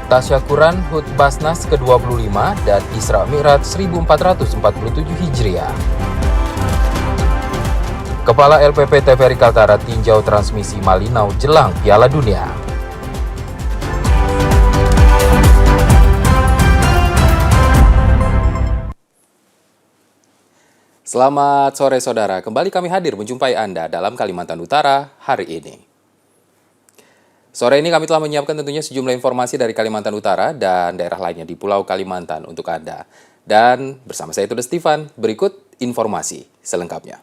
Tasyakuran HUT Basnas ke-25 dan Isra Mi'raj 1447 Hijriah. Kepala LPP TVRI Kaltara tinjau transmisi Malinau jelang Piala Dunia. Selamat sore saudara, kembali kami hadir menjumpai Anda dalam Kalimantan Utara hari ini. Sore ini kami telah menyiapkan tentunya sejumlah informasi dari Kalimantan Utara dan daerah lainnya di Pulau Kalimantan untuk Anda. Dan bersama saya Tuda Stefan, berikut informasi selengkapnya.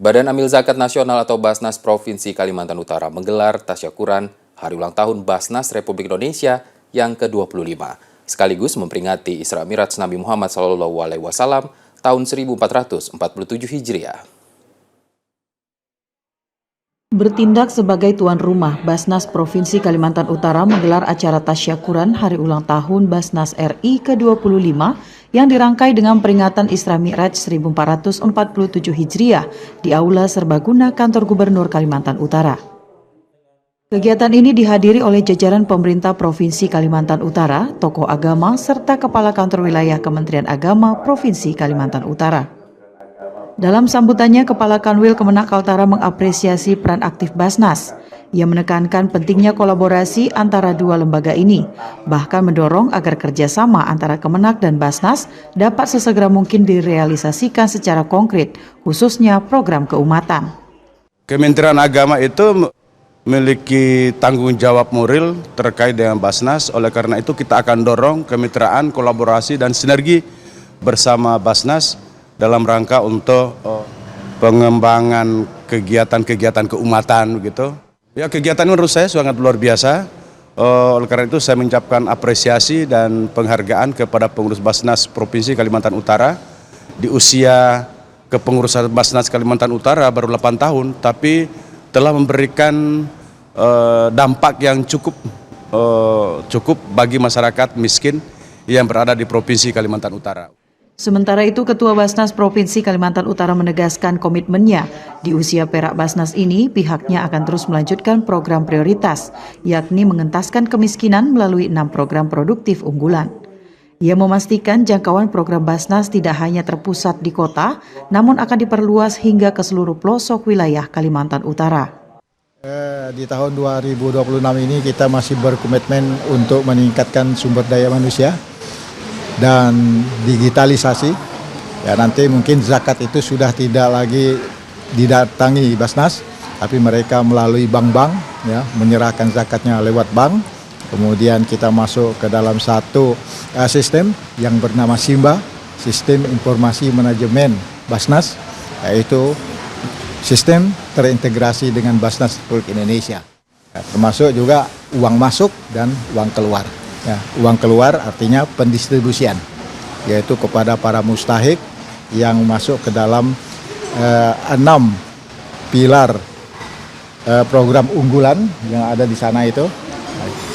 Badan Amil Zakat Nasional atau Basnas Provinsi Kalimantan Utara menggelar tasyakuran Hari Ulang Tahun Basnas Republik Indonesia yang ke-25, sekaligus memperingati Isra Mi'raj Nabi Muhammad SAW tahun 1447 Hijriah. Bertindak sebagai tuan rumah, Basnas Provinsi Kalimantan Utara menggelar acara tasyakuran Hari Ulang Tahun Basnas RI ke-25 yang dirangkai dengan peringatan Isra Mi'raj 1447 Hijriah di Aula Serbaguna Kantor Gubernur Kalimantan Utara. Kegiatan ini dihadiri oleh jajaran pemerintah Provinsi Kalimantan Utara, tokoh agama, serta Kepala Kantor Wilayah Kementerian Agama Provinsi Kalimantan Utara. Dalam sambutannya, Kepala Kanwil Kemenak Kaltara mengapresiasi peran aktif Basnas. Ia menekankan pentingnya kolaborasi antara dua lembaga ini, bahkan mendorong agar kerjasama antara Kemenak dan Basnas dapat sesegera mungkin direalisasikan secara konkret, khususnya program keumatan. Kementerian Agama itu memiliki tanggung jawab moral terkait dengan Basnas, oleh karena itu kita akan dorong kemitraan, kolaborasi, dan sinergi bersama Basnas dalam rangka untuk pengembangan kegiatan-kegiatan keumatan begitu. Ya, kegiatan menurut saya sangat luar biasa. Oleh karena itu saya mengucapkan apresiasi dan penghargaan kepada pengurus Basnas Provinsi Kalimantan Utara. Di usia kepengurusan Basnas Kalimantan Utara baru 8 tahun, tapi telah memberikan dampak yang cukup bagi masyarakat miskin yang berada di Provinsi Kalimantan Utara. Sementara itu, Ketua Basnas Provinsi Kalimantan Utara menegaskan komitmennya. Di usia perak Basnas ini, pihaknya akan terus melanjutkan program prioritas, yakni mengentaskan kemiskinan melalui 6 program produktif unggulan. Ia memastikan jangkauan program Basnas tidak hanya terpusat di kota, namun akan diperluas hingga ke seluruh pelosok wilayah Kalimantan Utara. Di tahun 2026 ini kita masih berkomitmen untuk meningkatkan sumber daya manusia dan digitalisasi. Ya, nanti mungkin zakat itu sudah tidak lagi didatangi Basnas, tapi mereka melalui bank-bank, ya, menyerahkan zakatnya lewat bank. Kemudian kita masuk ke dalam satu sistem yang bernama SIMBA, Sistem Informasi Manajemen Basnas, yaitu sistem terintegrasi dengan Basnas Republik Indonesia. Ya, termasuk juga uang masuk dan uang keluar. Ya, uang keluar artinya pendistribusian, yaitu kepada para mustahik yang masuk ke dalam 6 pilar program unggulan yang ada di sana itu.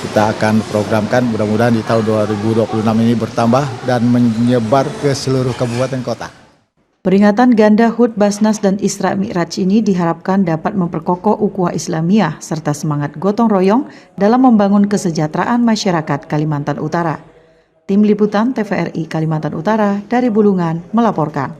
Kita akan programkan, mudah-mudahan di tahun 2026 ini bertambah dan menyebar ke seluruh kabupaten kota. Peringatan ganda HUT Basnas dan Isra Mi'raj ini diharapkan dapat memperkokoh ukhuwah Islamiyah serta semangat gotong royong dalam membangun kesejahteraan masyarakat Kalimantan Utara. Tim Liputan TVRI Kalimantan Utara dari Bulungan melaporkan.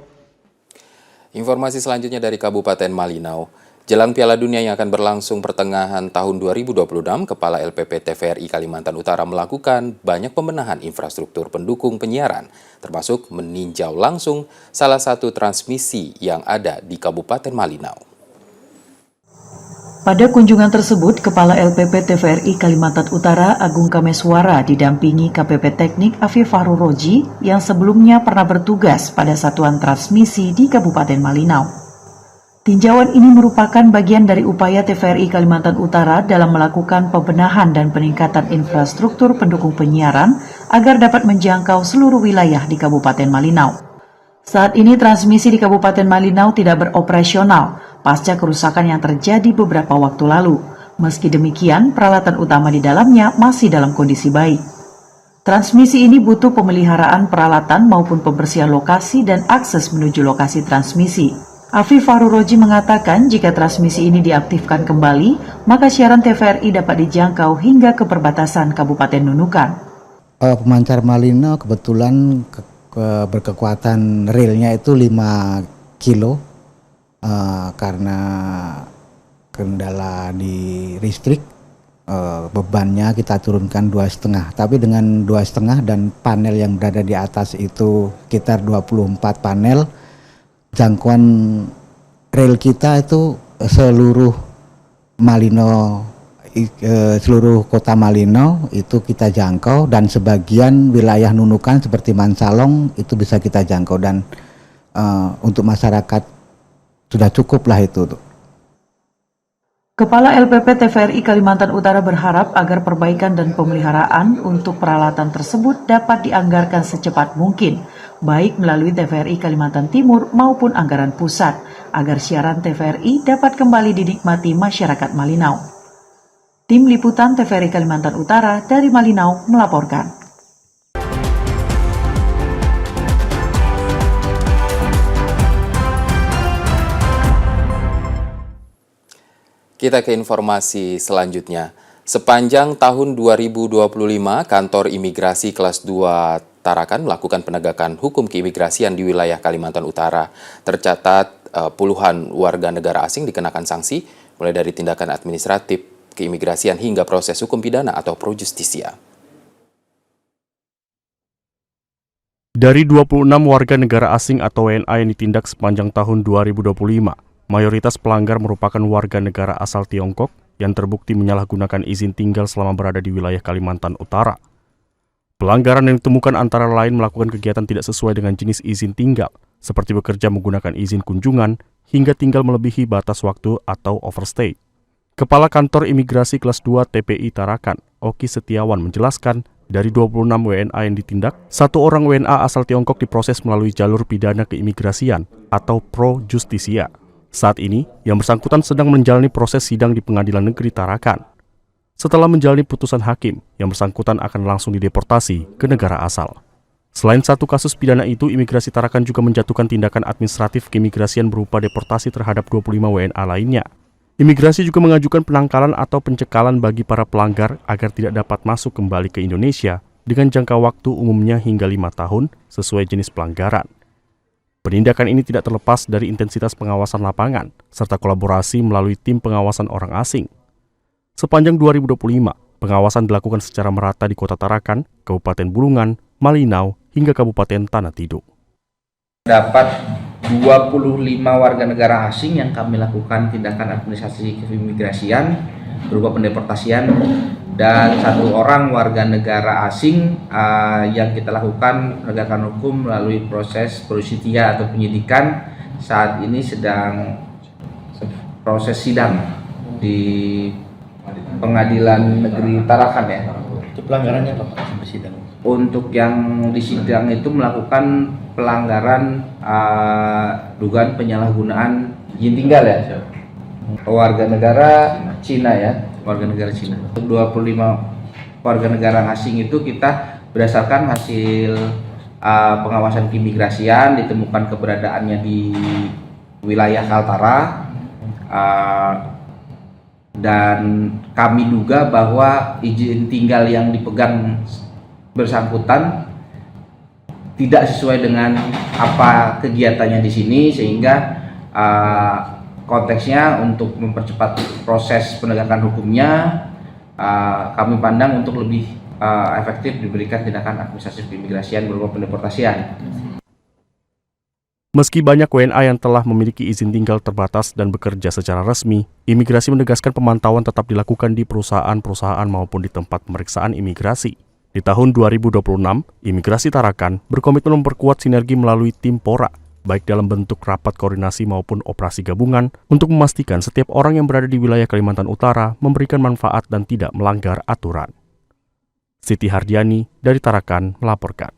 Informasi selanjutnya dari Kabupaten Malinau. Jelang Piala Dunia yang akan berlangsung pertengahan tahun 2026, Kepala LPP TVRI Kalimantan Utara melakukan banyak pembenahan infrastruktur pendukung penyiaran, termasuk meninjau langsung salah satu transmisi yang ada di Kabupaten Malinau. Pada kunjungan tersebut, Kepala LPP TVRI Kalimantan Utara Agung Kameswara didampingi KPP Teknik Afif Fahru Roji yang sebelumnya pernah bertugas pada satuan transmisi di Kabupaten Malinau. Tinjauan ini merupakan bagian dari upaya TVRI Kalimantan Utara dalam melakukan pembenahan dan peningkatan infrastruktur pendukung penyiaran agar dapat menjangkau seluruh wilayah di Kabupaten Malinau. Saat ini transmisi di Kabupaten Malinau tidak beroperasional pasca kerusakan yang terjadi beberapa waktu lalu. Meski demikian, peralatan utama di dalamnya masih dalam kondisi baik. Transmisi ini butuh pemeliharaan peralatan maupun pembersihan lokasi dan akses menuju lokasi transmisi. Afif Fahruroji mengatakan jika transmisi ini diaktifkan kembali, maka siaran TVRI dapat dijangkau hingga ke perbatasan Kabupaten Nunukan. Pemancar Malinau kebetulan berkekuatan relnya itu 5 kilo karena kendala di listrik. Bebannya kita turunkan 2,5, tapi dengan 2,5 dan panel yang berada di atas itu sekitar 24 panel, jangkauan rel kita itu seluruh Malinau, seluruh kota Malinau itu kita jangkau, dan sebagian wilayah Nunukan seperti Mansalong itu bisa kita jangkau, dan untuk masyarakat sudah cukup lah itu. Kepala LPP TVRI Kalimantan Utara berharap agar perbaikan dan pemeliharaan untuk peralatan tersebut dapat dianggarkan secepat mungkin, baik melalui TVRI Kalimantan Timur maupun anggaran pusat, agar siaran TVRI dapat kembali dinikmati masyarakat Malinau. Tim Liputan TVRI Kalimantan Utara dari Malinau melaporkan. Kita ke informasi selanjutnya. Sepanjang tahun 2025, Kantor Imigrasi Kelas 2 Tarakan melakukan penegakan hukum keimigrasian di wilayah Kalimantan Utara. Tercatat puluhan warga negara asing dikenakan sanksi, mulai dari tindakan administratif, keimigrasian hingga proses hukum pidana atau pro justisia. Dari 26 warga negara asing atau WNA yang ditindak sepanjang tahun 2025, mayoritas pelanggar merupakan warga negara asal Tiongkok yang terbukti menyalahgunakan izin tinggal selama berada di wilayah Kalimantan Utara. Pelanggaran yang ditemukan antara lain melakukan kegiatan tidak sesuai dengan jenis izin tinggal, seperti bekerja menggunakan izin kunjungan hingga tinggal melebihi batas waktu atau overstay. Kepala Kantor Imigrasi Kelas 2 TPI Tarakan, Oki Setiawan menjelaskan, dari 26 WNA yang ditindak, 1 orang WNA asal Tiongkok diproses melalui jalur pidana keimigrasian atau pro justisia. Saat ini, yang bersangkutan sedang menjalani proses sidang di Pengadilan Negeri Tarakan. Setelah menjalani putusan hakim, yang bersangkutan akan langsung dideportasi ke negara asal. Selain 1 kasus pidana itu, Imigrasi Tarakan juga menjatuhkan tindakan administratif keimigrasian berupa deportasi terhadap 25 WNA lainnya. Imigrasi juga mengajukan penangkalan atau pencekalan bagi para pelanggar agar tidak dapat masuk kembali ke Indonesia dengan jangka waktu umumnya hingga 5 tahun sesuai jenis pelanggaran. Penindakan ini tidak terlepas dari intensitas pengawasan lapangan, serta kolaborasi melalui tim pengawasan orang asing. Sepanjang 2025, pengawasan dilakukan secara merata di Kota Tarakan, Kabupaten Bulungan, Malinau, hingga Kabupaten Tanah Tidung. Dapat 25 warga negara asing yang kami lakukan tindakan administrasi keimigrasian berupa pendeportasian, dan 1 orang warga negara asing yang kita lakukan penegakan hukum melalui proses pro justisia atau penyidikan. Saat ini sedang proses sidang di Pengadilan Negeri Tarakan ya. Itu pelanggarannya apa Pak sampai sidang? Untuk yang di sidang itu melakukan pelanggaran dugaan penyalahgunaan izin tinggal ya. Warga negara Cina ya, warga negara Cina. 25 warga negara asing itu kita berdasarkan hasil pengawasan keimigrasian ditemukan keberadaannya di wilayah Kaltara, dan kami duga bahwa izin tinggal yang dipegang bersangkutan tidak sesuai dengan apa kegiatannya di sini, sehingga konteksnya untuk mempercepat proses penegakan hukumnya, kami pandang untuk lebih efektif diberikan tindakan administratif keimigrasian berupa pendeportasian. Meski banyak WNA yang telah memiliki izin tinggal terbatas dan bekerja secara resmi, imigrasi menegaskan pemantauan tetap dilakukan di perusahaan-perusahaan maupun di tempat pemeriksaan imigrasi. Di tahun 2026, Imigrasi Tarakan berkomitmen memperkuat sinergi melalui tim PORA, baik dalam bentuk rapat koordinasi maupun operasi gabungan, untuk memastikan setiap orang yang berada di wilayah Kalimantan Utara memberikan manfaat dan tidak melanggar aturan. Siti Hardiani dari Tarakan melaporkan.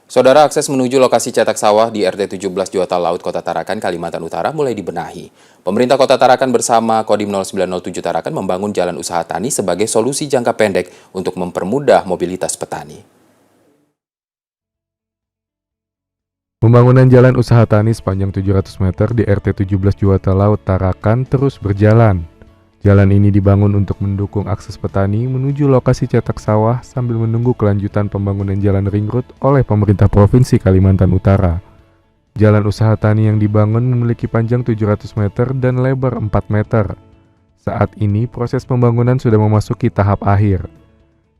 Saudara, akses menuju lokasi cetak sawah di RT 17 Juwata Laut, Kota Tarakan, Kalimantan Utara mulai dibenahi. Pemerintah Kota Tarakan bersama Kodim 0907 Tarakan membangun jalan usaha tani sebagai solusi jangka pendek untuk mempermudah mobilitas petani. Pembangunan jalan usaha tani sepanjang 700 meter di RT 17 Juwata Laut, Tarakan terus berjalan. Jalan ini dibangun untuk mendukung akses petani menuju lokasi cetak sawah sambil menunggu kelanjutan pembangunan jalan ring road oleh pemerintah Provinsi Kalimantan Utara. Jalan usaha tani yang dibangun memiliki panjang 700 meter dan lebar 4 meter. Saat ini proses pembangunan sudah memasuki tahap akhir.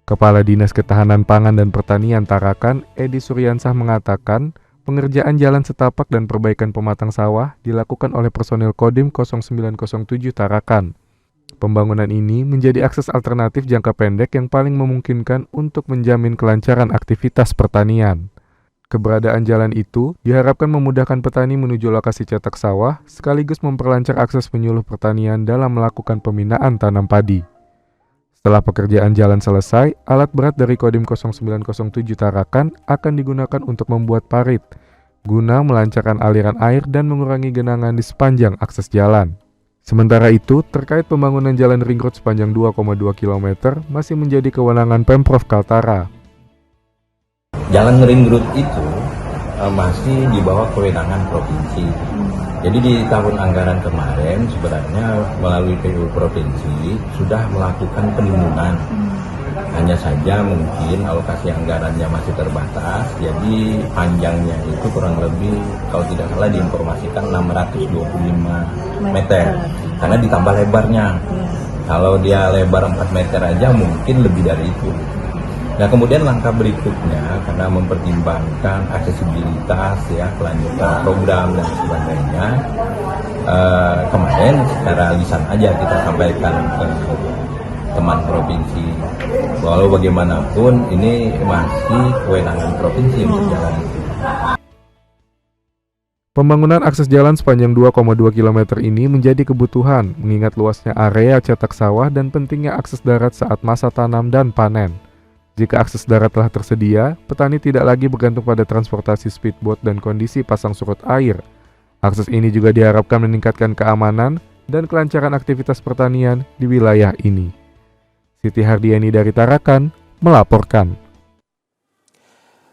Kepala Dinas Ketahanan Pangan dan Pertanian Tarakan, Edi Suryansah mengatakan, pengerjaan jalan setapak dan perbaikan pematang sawah dilakukan oleh personil Kodim 0907 Tarakan. Pembangunan ini menjadi akses alternatif jangka pendek yang paling memungkinkan untuk menjamin kelancaran aktivitas pertanian. Keberadaan jalan itu diharapkan memudahkan petani menuju lokasi cetak sawah, sekaligus memperlancar akses penyuluh pertanian dalam melakukan pembinaan tanam padi. Setelah pekerjaan jalan selesai, alat berat dari Kodim 0907 Tarakan akan digunakan untuk membuat parit, guna melancarkan aliran air dan mengurangi genangan di sepanjang akses jalan. Sementara itu, terkait pembangunan jalan ring road sepanjang 2,2 km masih menjadi kewenangan Pemprov Kaltara. Jalan ring road itu masih di bawah kewenangan provinsi. Jadi di tahun anggaran kemarin sebenarnya melalui PU Provinsi sudah melakukan penimbunan. Hanya saja mungkin alokasi anggarannya masih terbatas, jadi panjangnya itu kurang lebih kalau tidak salah diinformasikan 625 meter. Karena ditambah lebarnya. Kalau dia lebar 4 meter aja mungkin lebih dari itu. Nah kemudian langkah berikutnya karena mempertimbangkan aksesibilitas ya, kelanjutan program dan sebagainya, kemarin secara lisan aja kita sampaikan ke teman provinsi, walau bagaimanapun ini masih kewenangan provinsi untuk jalan itu. Pembangunan akses jalan sepanjang 2,2 km ini menjadi kebutuhan mengingat luasnya area cetak sawah dan pentingnya akses darat saat masa tanam dan panen. Jika akses darat telah tersedia, petani tidak lagi bergantung pada transportasi speedboat dan kondisi pasang surut air. Akses ini juga diharapkan meningkatkan keamanan dan kelancaran aktivitas pertanian di wilayah ini. Siti Hardiani dari Tarakan melaporkan.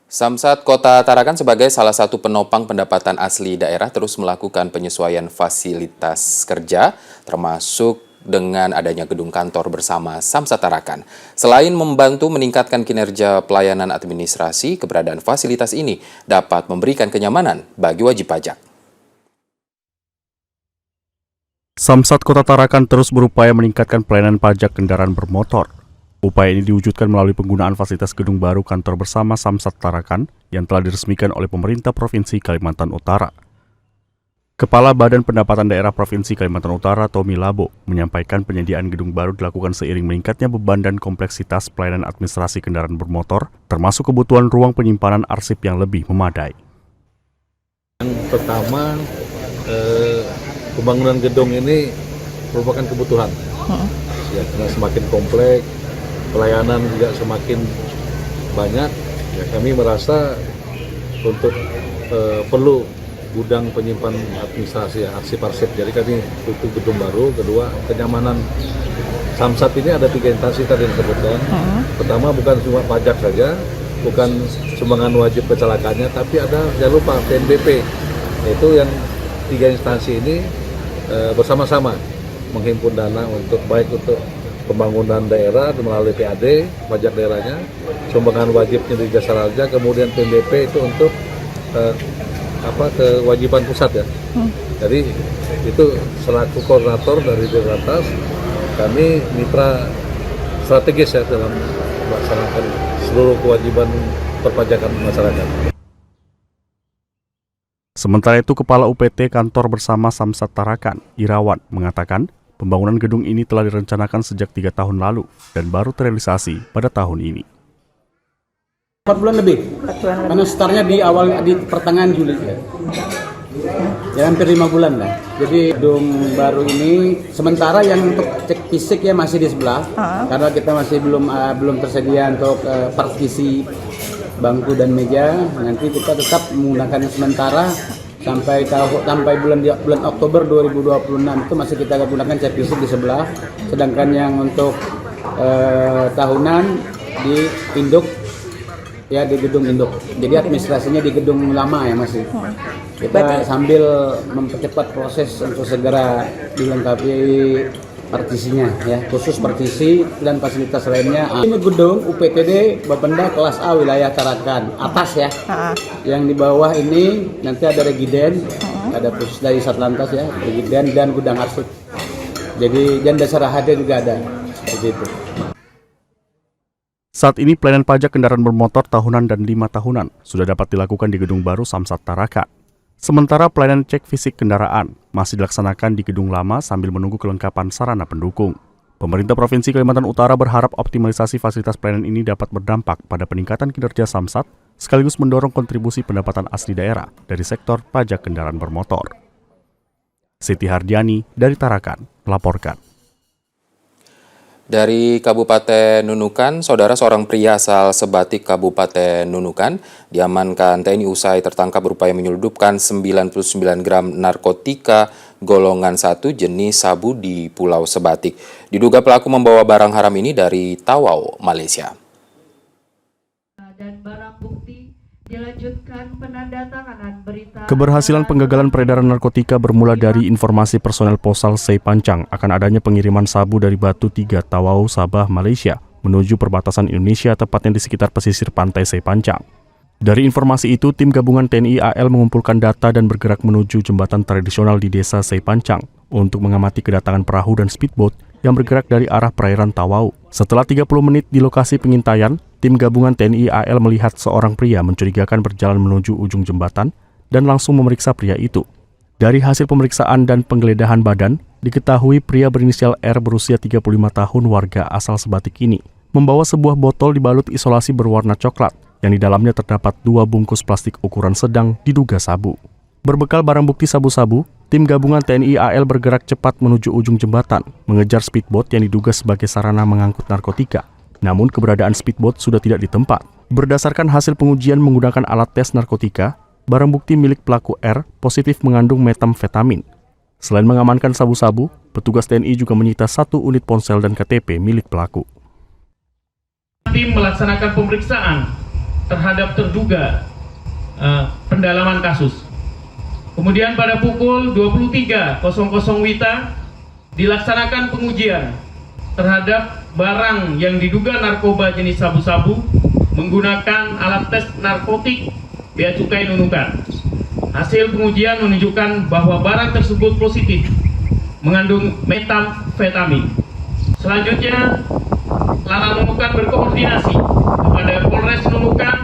Samsat Kota Tarakan sebagai salah satu penopang pendapatan asli daerah terus melakukan penyesuaian fasilitas kerja, termasuk dengan adanya gedung kantor bersama Samsat Tarakan. Selain membantu meningkatkan kinerja pelayanan administrasi, keberadaan fasilitas ini dapat memberikan kenyamanan bagi wajib pajak. Samsat Kota Tarakan terus berupaya meningkatkan pelayanan pajak kendaraan bermotor. Upaya ini diwujudkan melalui penggunaan fasilitas gedung baru kantor bersama Samsat Tarakan yang telah diresmikan oleh pemerintah Provinsi Kalimantan Utara. Kepala Badan Pendapatan Daerah Provinsi Kalimantan Utara, Tommy Labo, menyampaikan penyediaan gedung baru dilakukan seiring meningkatnya beban dan kompleksitas pelayanan administrasi kendaraan bermotor, termasuk kebutuhan ruang penyimpanan arsip yang lebih memadai. Yang pertama, pembangunan gedung ini merupakan kebutuhan. Ya, karena semakin kompleks, pelayanan juga semakin banyak. Ya, kami merasa untuk perlu gudang penyimpan administrasi, arsip-arsip. Jadi kami butuh gedung baru. Kedua, kenyamanan. Samsat ini ada 3 instansi tadi yang disebutkan. Pertama, bukan cuma pajak saja, bukan sumbangan wajib kecelakaannya, tapi ada, jangan lupa, PNBP. Itu yang 3 instansi ini bersama-sama menghimpun dana untuk baik untuk pembangunan daerah melalui PAD, pajak daerahnya, sumbangan wajibnya di jasa raja, kemudian PNBP itu untuk kewajiban pusat ya. Jadi itu selaku koordinator dari Dirlantas, kami mitra strategis ya dalam melaksanakan seluruh kewajiban perpajakan masyarakat. Sementara itu, Kepala UPT Kantor Bersama Samsat Tarakan, Irawan, mengatakan pembangunan gedung ini telah direncanakan sejak 3 tahun lalu dan baru terrealisasi pada tahun ini. 4 bulan lebih, karena startnya di pertengahan Juli ya, hampir 5 bulan lah. Jadi gedung baru ini sementara yang untuk cek fisik ya masih di sebelah, karena kita masih belum tersedia untuk partisi bangku dan meja. Nanti kita tetap menggunakan sementara sampai bulan Oktober 2026 itu masih kita gunakan cat fisik di sebelah. Sedangkan yang untuk tahunan di induk ya di gedung induk. Jadi administrasinya di gedung lama ya masih. Kita sambil mempercepat proses untuk segera dilengkapi partisinya ya, khusus partisi dan fasilitas lainnya. Ini gedung UPTD Bapenda kelas A wilayah Tarakan atas ya. Yang di bawah ini nanti ada regiden, ada khusus dari Satlantas ya, regiden dan gudang arsip. Jadi dan dasar HD juga ada seperti itu. Saat ini pelayanan pajak kendaraan bermotor tahunan dan 5 tahunan sudah dapat dilakukan di gedung baru Samsat Tarakan. Sementara pelayanan cek fisik kendaraan masih dilaksanakan di gedung lama sambil menunggu kelengkapan sarana pendukung. Pemerintah Provinsi Kalimantan Utara berharap optimalisasi fasilitas pelayanan ini dapat berdampak pada peningkatan kinerja Samsat, sekaligus mendorong kontribusi pendapatan asli daerah dari sektor pajak kendaraan bermotor. Siti Hardiani dari Tarakan melaporkan. Dari Kabupaten Nunukan, saudara seorang pria asal Sebatik Kabupaten Nunukan diamankan TNI usai tertangkap berupaya menyelundupkan 99 gram narkotika golongan 1 jenis sabu di Pulau Sebatik. Diduga pelaku membawa barang haram ini dari Tawau, Malaysia. Dan barang bukti dilanjutkan penandatanganan berita. Keberhasilan penggagalan peredaran narkotika bermula dari informasi personel Posal Seipancang akan adanya pengiriman sabu dari Batu 3 Tawau, Sabah, Malaysia menuju perbatasan Indonesia, tepatnya di sekitar pesisir pantai Seipancang. Dari informasi itu, tim gabungan TNI AL mengumpulkan data dan bergerak menuju jembatan tradisional di desa Seipancang untuk mengamati kedatangan perahu dan speedboat yang bergerak dari arah perairan Tawau. Setelah 30 menit di lokasi pengintaian, tim gabungan TNI AL melihat seorang pria mencurigakan berjalan menuju ujung jembatan dan langsung memeriksa pria itu. Dari hasil pemeriksaan dan penggeledahan badan, diketahui pria berinisial R berusia 35 tahun warga asal Sebatik ini membawa sebuah botol dibalut isolasi berwarna coklat yang di dalamnya terdapat 2 bungkus plastik ukuran sedang diduga sabu. Berbekal barang bukti sabu-sabu, tim gabungan TNI AL bergerak cepat menuju ujung jembatan, mengejar speedboat yang diduga sebagai sarana mengangkut narkotika. Namun keberadaan speedboat sudah tidak di tempat. Berdasarkan hasil pengujian menggunakan alat tes narkotika, barang bukti milik pelaku R positif mengandung metamfetamin. Selain mengamankan sabu-sabu, petugas TNI juga menyita 1 unit ponsel dan KTP milik pelaku. Tim melaksanakan pemeriksaan terhadap terduga pendalaman kasus. Kemudian pada pukul 23.00 WITA dilaksanakan pengujian terhadap barang yang diduga narkoba jenis sabu-sabu menggunakan alat tes narkotik Bea Cukai Nunukan. Hasil pengujian menunjukkan bahwa barang tersebut positif mengandung metamfetamin. Selanjutnya, Lanal Nunukan berkoordinasi kepada Polres Nunukan,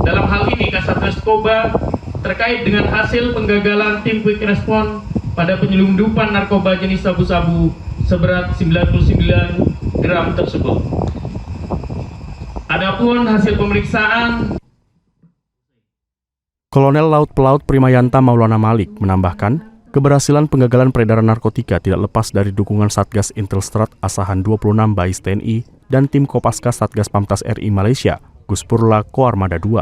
dalam hal ini Kasat Reskoba, terkait dengan hasil penggagalan tim Quick Response pada penyelundupan narkoba jenis sabu-sabu seberat 99 gram tersebut. Adapun hasil pemeriksaan, Kolonel Laut Pelaut Primayanta Maulana Malik menambahkan, keberhasilan penggagalan peredaran narkotika tidak lepas dari dukungan Satgas Intelstrat Asahan 26 Bais TNI dan tim Kopaska Satgas Pamtas RI Malaysia, Guspurla Koarmada II.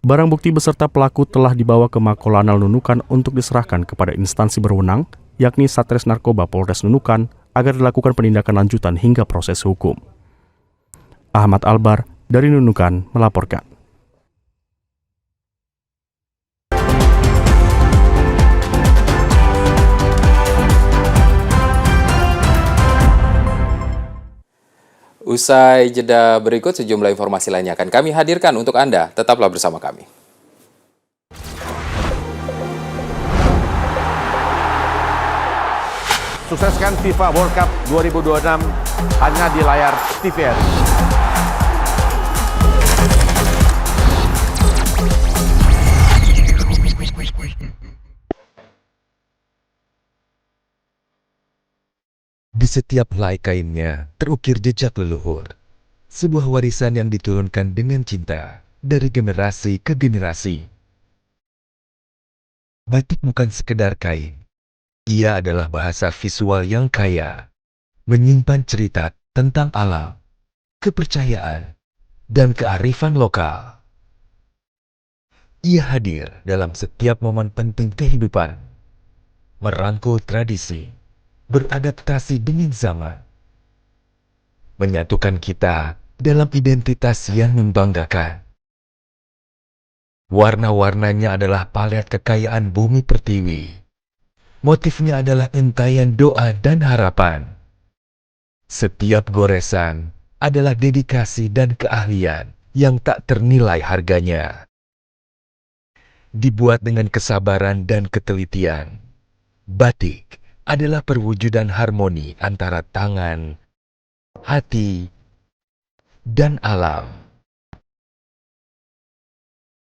Barang bukti beserta pelaku telah dibawa ke Makolanal Nunukan untuk diserahkan kepada instansi berwenang, yakni Satres Narkoba Polres Nunukan, agar dilakukan penindakan lanjutan hingga proses hukum. Ahmad Albar dari Nunukan melaporkan. Usai jeda berikut, sejumlah informasi lainnya akan kami hadirkan untuk Anda. Tetaplah bersama kami. Sukseskan FIFA World Cup 2026 hanya di layar TVRI. Di setiap helai kainnya terukir jejak leluhur, sebuah warisan yang diturunkan dengan cinta dari generasi ke generasi. Batik bukan sekedar kain, ia adalah bahasa visual yang kaya, menyimpan cerita tentang alam, kepercayaan, dan kearifan lokal. Ia hadir dalam setiap momen penting kehidupan, merangkul tradisi, beradaptasi dengan zaman, menyatukan kita dalam identitas yang membanggakan. Warna-warnanya adalah palet kekayaan bumi pertiwi. Motifnya adalah entayan doa dan harapan. Setiap goresan adalah dedikasi dan keahlian yang tak ternilai harganya. Dibuat dengan kesabaran dan ketelitian, batik adalah perwujudan harmoni antara tangan, hati, dan alam.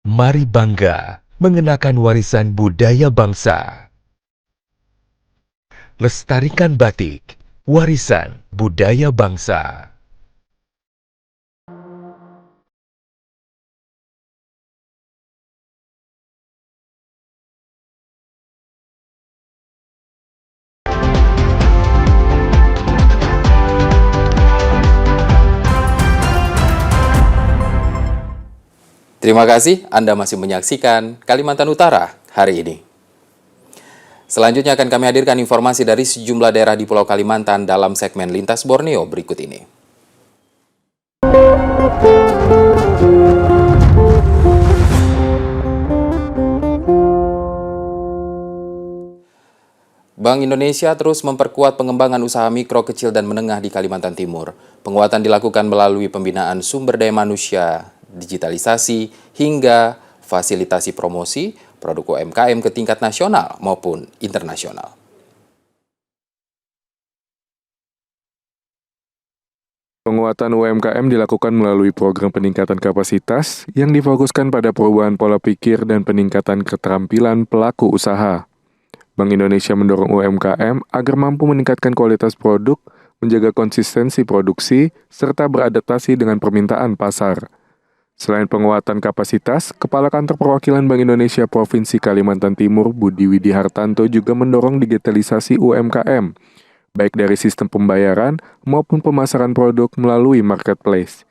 Mari bangga mengenakan warisan budaya bangsa. Lestarikan batik, warisan budaya bangsa. Terima kasih Anda masih menyaksikan Kalimantan Utara hari ini. Selanjutnya akan kami hadirkan informasi dari sejumlah daerah di Pulau Kalimantan dalam segmen Lintas Borneo berikut ini. Bank Indonesia terus memperkuat pengembangan usaha mikro, kecil, dan menengah di Kalimantan Timur. Penguatan dilakukan melalui pembinaan sumber daya manusia, digitalisasi, hingga fasilitasi promosi produk UMKM ke tingkat nasional maupun internasional. Penguatan UMKM dilakukan melalui program peningkatan kapasitas yang difokuskan pada perubahan pola pikir dan peningkatan keterampilan pelaku usaha. Bank Indonesia mendorong UMKM agar mampu meningkatkan kualitas produk, menjaga konsistensi produksi, serta beradaptasi dengan permintaan pasar. Selain penguatan kapasitas, Kepala Kantor Perwakilan Bank Indonesia Provinsi Kalimantan Timur, Budi Widi Hartanto, juga mendorong digitalisasi UMKM, baik dari sistem pembayaran maupun pemasaran produk melalui marketplace.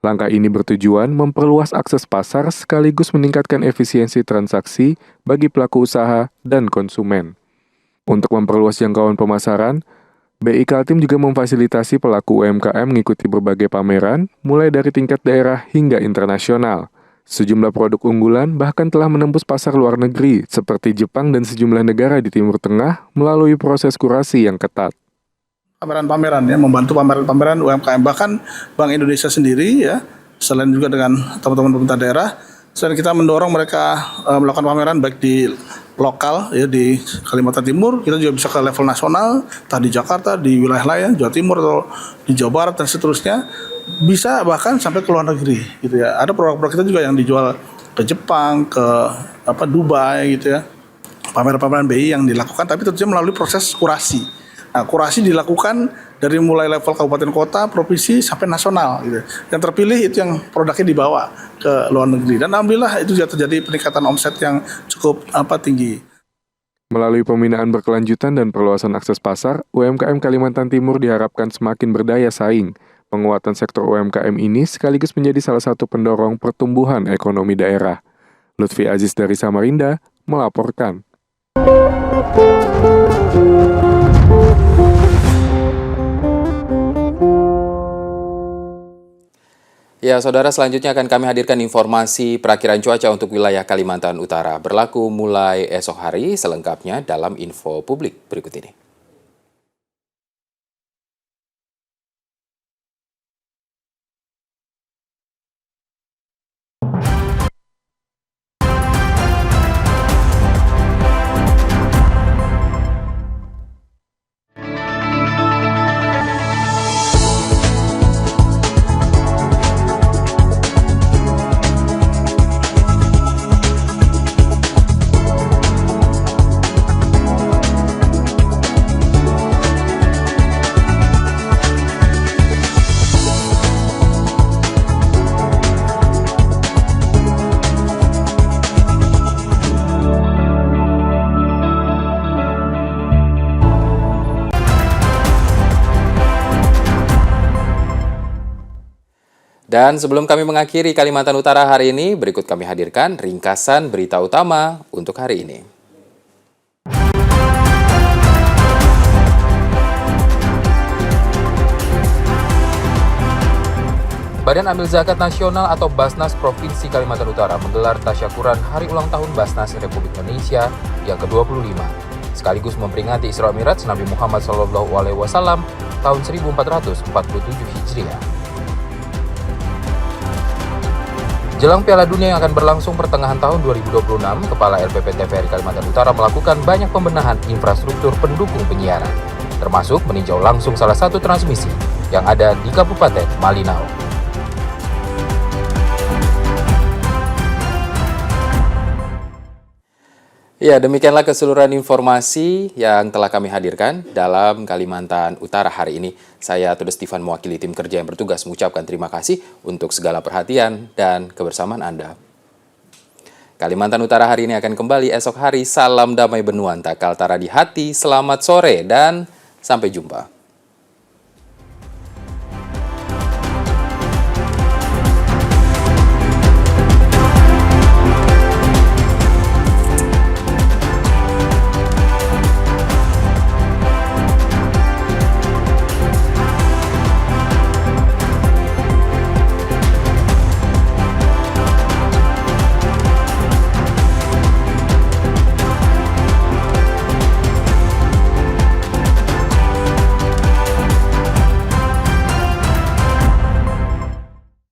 Langkah ini bertujuan memperluas akses pasar sekaligus meningkatkan efisiensi transaksi bagi pelaku usaha dan konsumen. Untuk memperluas jangkauan pemasaran, BI Kaltim juga memfasilitasi pelaku UMKM mengikuti berbagai pameran, mulai dari tingkat daerah hingga internasional. Sejumlah produk unggulan bahkan telah menembus pasar luar negeri, seperti Jepang dan sejumlah negara di Timur Tengah, melalui proses kurasi yang ketat. Pameran-pameran ya, membantu pameran-pameran UMKM. Bahkan Bank Indonesia sendiri ya, selain juga dengan teman-teman pemerintah daerah, selain kita mendorong mereka melakukan pameran baik di lokal ya di Kalimantan Timur, kita juga bisa ke level nasional, entah di Jakarta, di wilayah lain, Jawa Timur atau di Jawa Barat dan seterusnya, bisa bahkan sampai ke luar negeri gitu ya. Ada produk-produk kita juga yang dijual ke Jepang, ke Dubai gitu ya. Pameran-pameran BI yang dilakukan, tapi tentunya melalui proses kurasi. Nah, kurasi dilakukan dari mulai level kabupaten kota, provinsi sampai nasional gitu. Yang terpilih itu yang produknya dibawa ke luar negeri, dan alhamdulillah itu juga terjadi peningkatan omset yang cukup tinggi. Melalui pembinaan berkelanjutan dan perluasan akses pasar, UMKM Kalimantan Timur diharapkan semakin berdaya saing. Penguatan sektor UMKM ini sekaligus menjadi salah satu pendorong pertumbuhan ekonomi daerah. Lutfi Aziz dari Samarinda melaporkan. Ya, saudara, selanjutnya akan kami hadirkan informasi perakiran cuaca untuk wilayah Kalimantan Utara berlaku mulai esok hari, selengkapnya dalam info publik berikut ini. Dan sebelum kami mengakhiri Kalimantan Utara hari ini, berikut kami hadirkan ringkasan berita utama untuk hari ini. Badan Amil Zakat Nasional atau Basnas Provinsi Kalimantan Utara menggelar tasyakuran Hari Ulang Tahun Basnas Republik Indonesia yang ke-25, sekaligus memperingati Isra Mi'raj Nabi Muhammad SAW tahun 1447 Hijriah. Jelang Piala Dunia yang akan berlangsung pertengahan tahun 2026, Kepala LPP TVRI Kalimantan Utara melakukan banyak pembenahan infrastruktur pendukung penyiaran, termasuk meninjau langsung salah satu transmisi yang ada di Kabupaten Malinau. Ya, demikianlah keseluruhan informasi yang telah kami hadirkan dalam Kalimantan Utara hari ini. Saya Tudes Stefan mewakili tim kerja yang bertugas mengucapkan terima kasih untuk segala perhatian dan kebersamaan Anda. Kalimantan Utara hari ini akan kembali esok hari. Salam damai benua, Kaltara di hati, selamat sore dan sampai jumpa.